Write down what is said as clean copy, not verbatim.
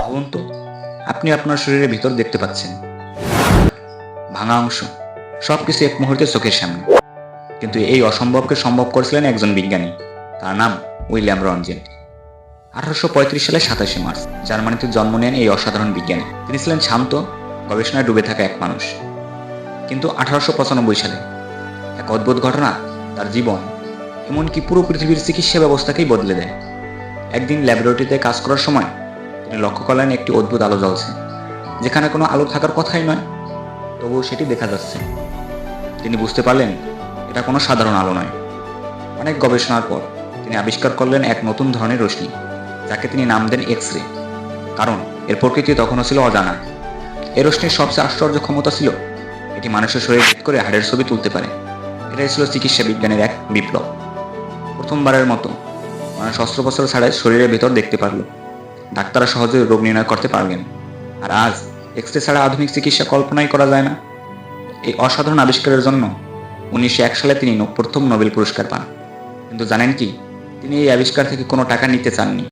ভাবুন তো, আপনি আপনার শরীরের ভিতর দেখতে পাচ্ছেন ভাঙা অংশ, সবকিছু এক মুহূর্তে চোখের সামনে। কিন্তু এই অসম্ভবকে সম্ভব করেছিলেন একজন বিজ্ঞানী, তার নাম উইলিয়াম রনজেন। 1835 সালে 27 মার্চ জার্মানিতে জন্ম নেন এই অসাধারণ বিজ্ঞানী। তিনি ছিলেন শান্ত, গবেষণায় ডুবে থাকা এক মানুষ। কিন্তু 1895 সালে এক অদ্ভুত ঘটনা তার জীবন, এমনকি পুরো পৃথিবীর চিকিৎসা ব্যবস্থাকেই বদলে দেয়। একদিন ল্যাবরেটরিতে কাজ করার সময় তিনি লক্ষ্য করলেন একটি অদ্ভুত আলো জ্বলছে, যেখানে কোনো আলো থাকার কথাই নয়, তবুও সেটি দেখা যাচ্ছে। তিনি বুঝতে পারলেন এটা কোনো সাধারণ আলো নয়। অনেক গবেষণার পর তিনি আবিষ্কার করলেন এক নতুন ধরনের রশ্মি, যাকে তিনি নাম দেন এক্স রে, কারণ এর প্রকৃতি তখনও ছিল অজানা। এই রশ্মির সবচেয়ে আশ্চর্য ক্ষমতা ছিল এটি মানুষের শরীর ভেদ করে হাড়ের ছবি তুলতে পারে। এটাই ছিল চিকিৎসা বিজ্ঞানের এক বিপ্লব। প্রথমবারের মতো মানুষ অস্ত্রোপচার ছাড়াই শরীরের ভেতর দেখতে পারল। ডাক্তাররা সহজে রোগ নির্ণয় করতে পারবেন। আর আজ এক্স রে ছাড়া আধুনিক চিকিৎসা কল্পনাই করা যায় না। এই অসাধারণ আবিষ্কারের জন্য 1901 সালে তিনি প্রথম নোবেল পুরস্কার পান। কিন্তু জানেন কি, তিনি এই আবিষ্কার থেকে কোনো টাকা নিতে চাননি।